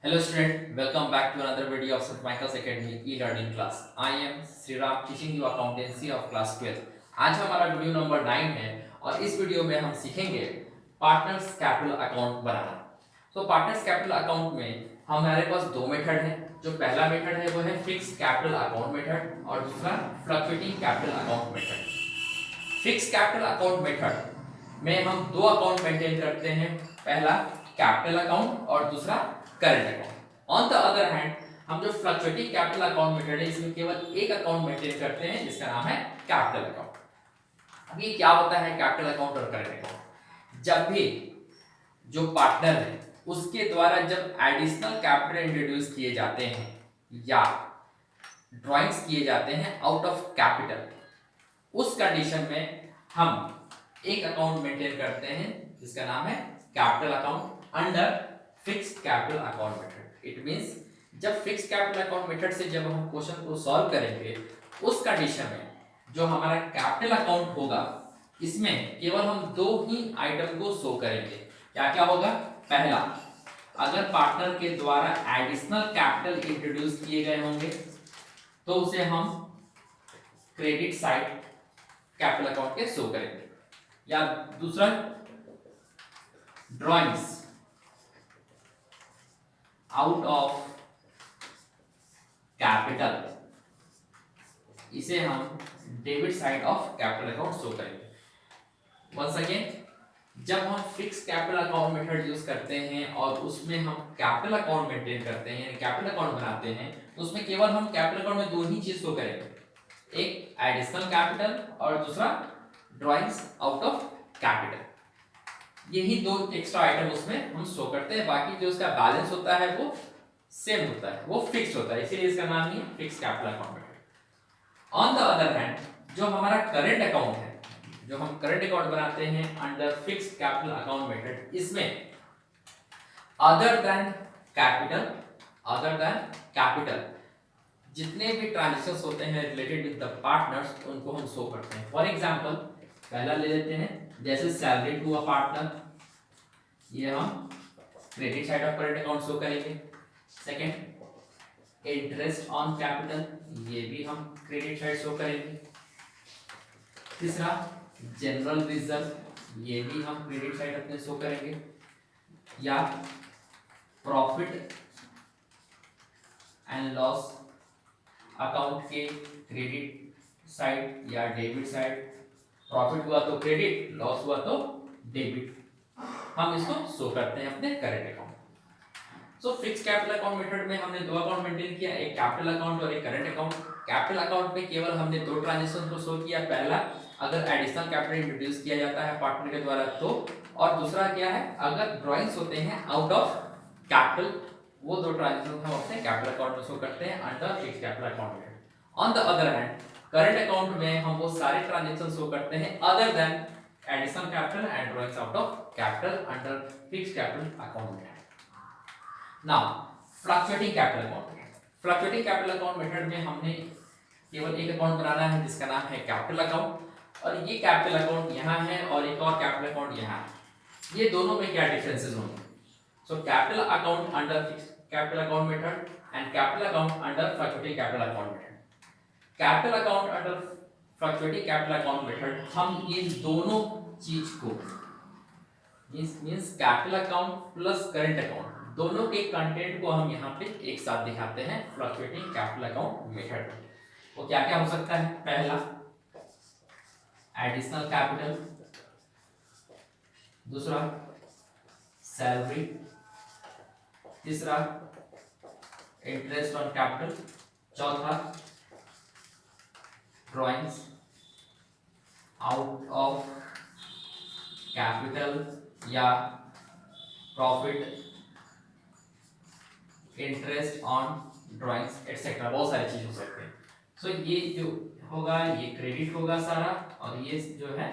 Hello student, welcome back to another video of St. Michael's Academy e-learning class. I am Sriram teaching you accountancy of class 12. आज हमारा video number 9 है और इस video में हम सीखेंगे पार्टनर्स कैपिटल अकाउंट बनाना। तो पार्टनर्स कैपिटल अकाउंट में हमारे पास दो मेथड हैं। जो पहला मेथड है वो है फिक्स कैपिटल अकाउंट मेथड और दूसरा fluctuating capital account method. Fix capital account method में हम दो अकाउंट मेंटेन करते हैं, पहला कैपिटल अकाउंट और दूसरा current account. On the other hand हम जो फ्लक्चुएटिंग कैपिटल अकाउंट मेथड है इसमें केवल एक अकाउंट मेंटेन करते हैं जिसका नाम है कैपिटल अकाउंट। अब ये क्या होता है कैपिटल अकाउंट और करंट अकाउंट? जब भी जो पार्टनर है उसके द्वारा जब एडिशनल कैपिटल इंट्रोड्यूस किए जाते हैं या ड्राइंग्स किए जाते हैं आउट ऑफ कैपिटल, उस कंडीशन में हम एक अकाउंट मेंटेन करते हैं जिसका नाम है capital account under fixed capital account method. It means जब फिक्स्ड कैपिटल अकाउंट मेथड से जब हम क्वेश्चन को सॉल्व करेंगे उस कंडीशन में जो हमारा कैपिटल अकाउंट होगा इसमें केवल हम दो ही आइटम को शो करेंगे। क्या क्या होगा? पहला, अगर पार्टनर के द्वारा एडिशनल कैपिटल इंट्रोड्यूस किए गए होंगे तो उसे हम क्रेडिट साइड कैपिटल अकाउंट के शो करेंगे, या दूसरा ड्राइंग्स आउट ऑफ कैपिटल, इसे हम debit side of capital account show करेंगे। वंस अगेन, जब हम fix capital account method use करते हैं और उसमें हम कैपिटल अकाउंट मेंटेन करते हैं, कैपिटल अकाउंट बनाते हैं, तो उसमें केवल हम कैपिटल अकाउंट में दो ही चीज शो करेंगे, एक एडिशनल कैपिटल और दूसरा ड्राइंग्स आउट ऑफ कैपिटल। यही दो एक्स्ट्रा आइटम उसमें हम शो करते हैं, बाकी जो उसका बैलेंस होता है वो सेम होता है, वो फिक्स होता है, इसीलिए इसका नाम ही fix capital account method. On the other hand जो हमारा करंट अकाउंट है, जो हम करंट अकाउंट बनाते हैं under fix capital account method, इसमें अदर देन कैपिटल जितने भी ट्रांजैक्शंस होते हैं रिलेटेड विद द पार्टनर्स उनको हम शो करते हैं। फॉर एग्जांपल पहला ले लेते हैं, जैसे सैलरी टू अ पार्टनर, ये हम credit side of current account show करेंगे। सेकंड, इंटरेस्ट ऑन कैपिटल, ये भी हम क्रेडिट साइड शो करेंगे। तीसरा, जनरल रिजर्व, ये भी हम क्रेडिट साइड अपने शो करेंगे। या प्रॉफिट एंड लॉस अकाउंट के क्रेडिट साइड या डेबिट साइड, प्रॉफिट हुआ तो क्रेडिट, लॉस हुआ तो डेबिट, हम इसको शो करते हैं अपने current account. So fix capital account method में हमने दो अकाउंट मेंटेन किया, एक कैपिटल अकाउंट और एक करंट अकाउंट। कैपिटल अकाउंट में केवल हमने दो ट्रांजैक्शन को शो किया, पहला अगर एडिशनल कैपिटल इंट्रोड्यूस किया जाता है पार्टनर के द्वारा तो, और दूसरा क्या है अगर ड्राइंग्स होते हैं आउट ऑफ कैपिटल, वो दो ट्रांजैक्शन हम अपने कैपिटल अकाउंट में शो करते हैं under fix capital account method. On the other hand current account में हम वो सारे ट्रांजैक्शन शो करते हैं other than additional capital and drawings out of capital under fixed capital account method. Now fluctuating capital account method. Fluctuating capital account method में हमने केवल एक अकाउंट बनाना है जिसका नाम है कैपिटल अकाउंट, और ये कैपिटल अकाउंट यहाँ है और एक और कैपिटल अकाउंट यहाँ है। ये दोनों में क्या डिफरेंसेस होंगे? So capital account under fixed capital account method and capital account under fluctuating capital account method. Capital account under fluctuating capital account method हम ये दोनों चीज को means capital account plus current account दोनों के कंटेंट को हम यहाँ पे एक साथ दिखाते हैं फ्लक्चुएटिंग कैपिटल अकाउंट मेथड। वो क्या क्या हो सकता है? पहला एडिशनल कैपिटल, दूसरा सैलरी, तीसरा इंटरेस्ट ऑन कैपिटल, चौथा ड्राइंग्स आउट ऑफ कैपिटल या profit, interest on drawings etcetera, बहुत सारी चीज हो सकते हैं। सो ये जो होगा ये क्रेडिट होगा सारा, और ये जो है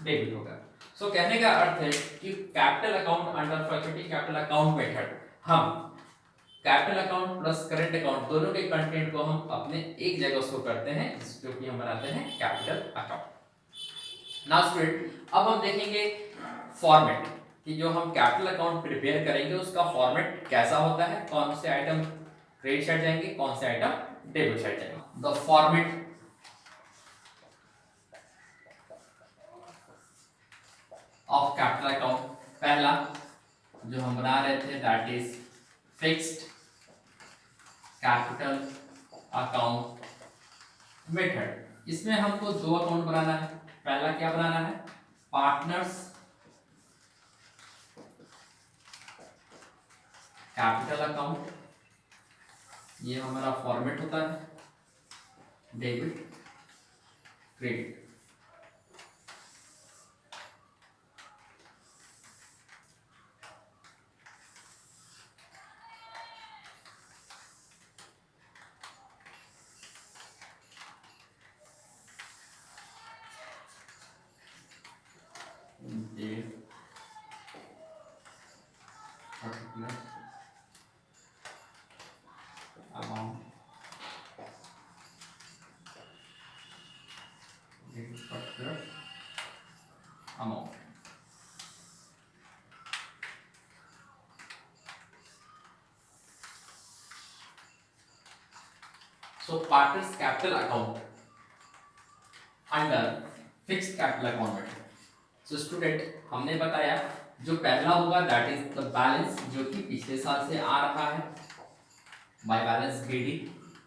डेबिट होगा। सो कहने का अर्थ है कि capital account under fluctuating capital account method हम capital account plus current account दोनों के कंटेंट को हम अपने एक जगह शो करते हैं, जो कि हम बनाते हैं कैपिटल अकाउंट। नाउ स्टूडेंट, अब हम देखेंगे फॉर्मेट। कि जो हम कैपिटल अकाउंट प्रिपेयर करेंगे उसका फॉर्मेट कैसा होता है, कौन से आइटम क्रेडिट साइड जाएंगे, कौन से आइटम डेबिट साइड जाएंगे। The format of capital account, पहला जो हम बना रहे थे that is fixed capital account method. इसमें हमको दो अकाउंट बनाना है। पहला क्या बनाना है, पार्टनर्स कैपिटल अकाउंट, ये हमारा फॉर्मेट होता है debit credit. amount particular amount। So partners capital account under fixed capital account method। So student हमने बताया जो पहला होगा दैट इज द बैलेंस जो कि पिछले साल से आ रहा है बाय बैलेंस बीडी।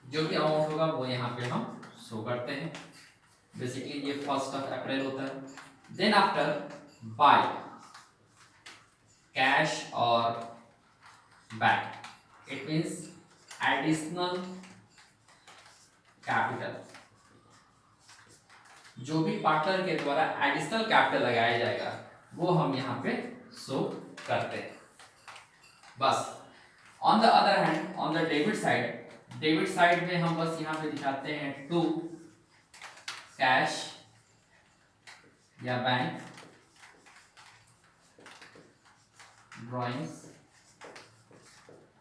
जो भी अमाउंट होगा वो यहाँ पे हम शो करते हैं। बेसिकली ये 1 अप्रैल होता है। देन आफ्टर बाय कैश और bank, it means additional capital. जो भी पार्टनर के द्वारा एडिशनल कैपिटल लगाया जाएगा वो हम यहाँ पे शो करते हैं बस। On the other hand on the debit side में हम बस यहाँ पे दिखाते हैं टू कैश या bank drawings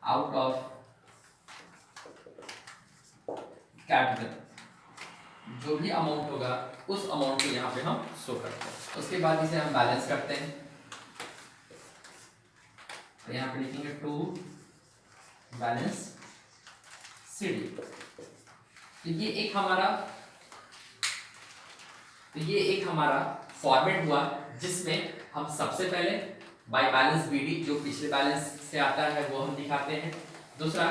out of capital. जो भी अमाउंट होगा उस अमाउंट को यहाँ पे हम शो करते हैं। उसके बाद इसे हम बैलेंस करते हैं, तो यहाँ पे लिखेंगे टू बैलेंस सीडी। तो ये एक हमारा फॉर्मेट हुआ जिसमें हम सबसे पहले बाय बैलेंस बीडी जो पिछले बैलेंस से आता है वो हम दिखाते हैं। दूसरा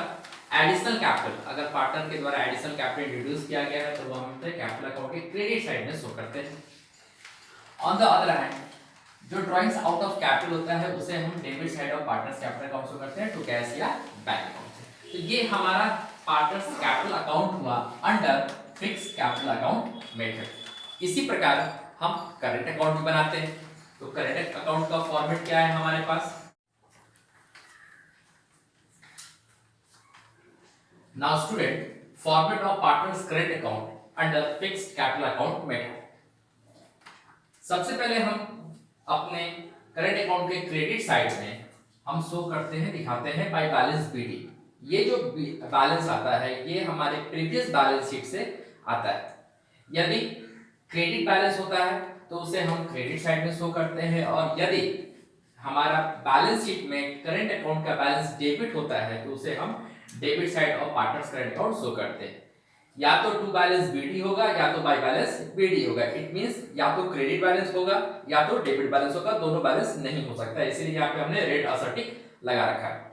एडिशनल कैपिटल, अगर पार्टनर के द्वारा एडिशनल कैपिटल रिड्यूस किया गया है तो वो हम कैपिटल अकाउंट के क्रेडिट साइड में शो करते हैं। ऑन द अदर हैंड जो ड्राइंग्स आउट ऑफ कैपिटल होता है उसे हम debit side of partners capital account show करते हैं टू कैश या बैंक अकाउंट। तो ये हमारा पार्टनर्स कैपिटल अकाउंट हुआ under fixed capital account method. इसी प्रकार हम करंट अकाउंट भी बनाते हैं। तो करंट अकाउंट का फॉर्मेट क्या है हमारे पास, now student format of partners current account under fixed capital account method। सबसे पहले हम अपने करंट अकाउंट के क्रेडिट साइड में हम शो करते हैं, दिखाते हैं बाय बैलेंस बीडी। ये जो बैलेंस आता है ये हमारे प्रीवियस बैलेंस शीट से आता है। यदि क्रेडिट बैलेंस होता है तो उसे हम क्रेडिट साइड में शो करते हैं, और यदि हमारा बैलेंस शीट में करंट अकाउंट का बैलेंस डेबिट होता है तो उसे हम debit side of partners current account show करते हैं। या तो टू बैलेंस बीडी होगा या तो बाय बैलेंस बीडी होगा। इट मींस या तो क्रेडिट बैलेंस होगा या तो डेबिट बैलेंस होगा, दोनों बैलेंस नहीं हो सकता। इसीलिए यहाँ पे हमने रेड असर्टिक लगा रखा है।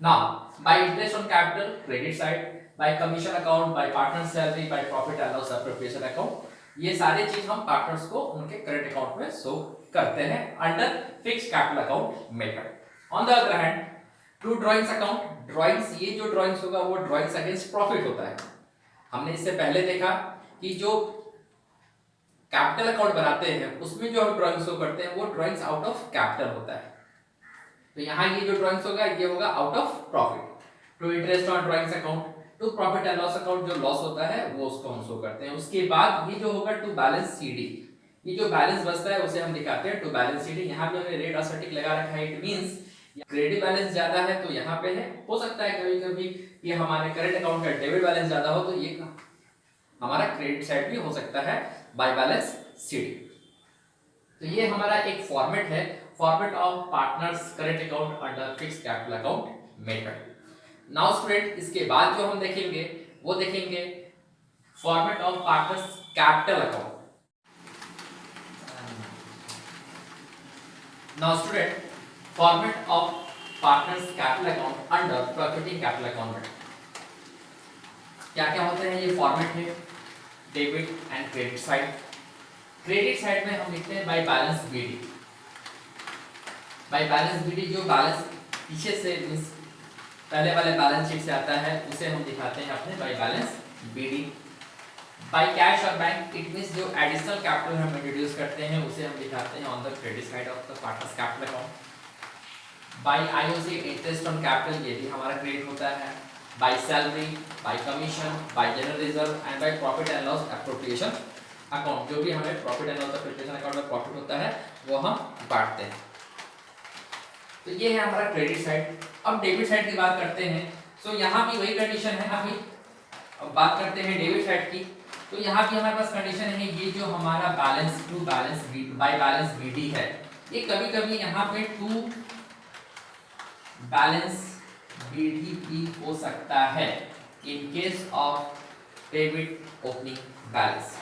Now bye interest on capital credit side, bye commission account, bye partner salary, bye profit and loss appropriation account, ये सारी चीज हम पार्टनर्स को उनके करंट अकाउंट में शो करते हैं under fixed capital account method. On the other hand to drawings account, drawings ये जो ड्राइंग्स होगा वो ड्राइंग्स अगेंस्ट प्रॉफिट होता है। हमने इससे पहले देखा कि जो कैपिटल अकाउंट बनाते हैं उसमें जो हम ड्राइंग्स शो करते हैं वो ड्राइंग्स आउट ऑफ कैपिटल होता है। तो यहाँ ये जो ड्राइंग्स होगा ये होगा out of profit. To interest on drawings account, to profit and loss account जो लॉस होता है वो उसको हम शो करते हैं। उसके बाद ये जो होगा टू बैलेंस सीडी, ये जो बैलेंस बचता है उसे हम दिखाते हैं टू बैलेंस सीडी। यहाँ पे हमने रेड असर्टिक लगा रखा है। इट मींस क्रेडिट बैलेंस ज्यादा है तो यहाँ पे है। हो सकता है कभी कभी ये हमारे करंट अकाउंट का डेबिट बैलेंस ज्यादा हो तो ये हमारा क्रेडिट साइड भी हो सकता है बाय बैलेंस सीडी। तो ये हमारा एक फॉर्मेट है। Format of partners current account under fixed capital account method. Now student, इसके बाद जो हम देखेंगे वो देखेंगे format of partners capital account. Now student, format of partners capital account under profiting capital account method. क्या क्या होते हैं ये फॉर्मेट है? Debit and credit side. Credit side में हम लिखते हैं by balance BD. By balance BD जो बैलेंस पीछे से मींस पहले वाले बैलेंस शीट से आता है उसे हम दिखाते हैं अपने by balance BD. By cash और बैंक, इट मींस जो एडिशनल कैपिटल हम इंट्रोड्यूस करते हैं उसे हम दिखाते हैं on the credit side of the partners capital account. By IOC interest on capital, ये भी हमारा क्रेडिट होता है। By salary, by commission, by general reserve and by profit and loss appropriation account. जो भी हमें profit and loss appropriation account में profit होता है वो हम बांटते हैं। तो ये है हमारा क्रेडिट साइड। अब डेबिट साइड की बात करते हैं। सो यहाँ भी वही कंडीशन है। अभी अब बात करते हैं डेबिट साइड की। तो यहाँ भी हमारे पास कंडीशन है, ये जो हमारा balance to balance by balance BD है, ये कभी कभी यहाँ पे टू बैलेंस बीडी भी हो सकता है in case of debit opening balance.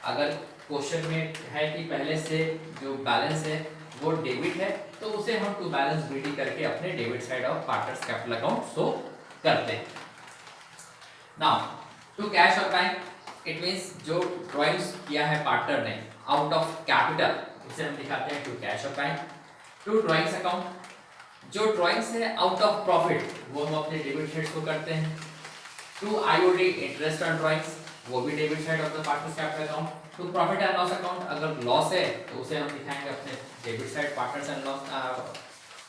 अगर क्वेश्चन में है कि पहले से जो बैलेंस है वो डेबिट है तो उसे हम टू बैलेंस बीडी करके अपने debit side of partners capital account show करते हैं। नाउ टू कैश और बैंक, इट मींस जो ड्राइंग्स किया है पार्टनर ने आउट ऑफ कैपिटल उसे हम दिखाते हैं टू कैश और बैंक। टू ड्राइंग्स अकाउंट, जो ड्राइंग्स है आउट ऑफ प्रॉफिट वो हम अपने डेबिट साइड को करते हैं। To IOD interest on drawings, वो भी debit side of the partners capital account. To profit and loss account, अगर लॉस है तो उसे हम दिखाएंगे अपने debit side partners and loss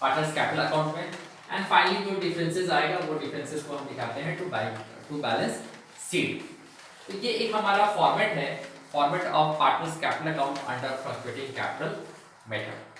partners capital account में। एंड फाइनली जो डिफरेंसेस आएगा वो डिफरेंसेस को हम दिखाते हैं टू बैलेंस शीट। तो ये एक हमारा फॉर्मेट है, format of partners capital account under fluctuating capital method.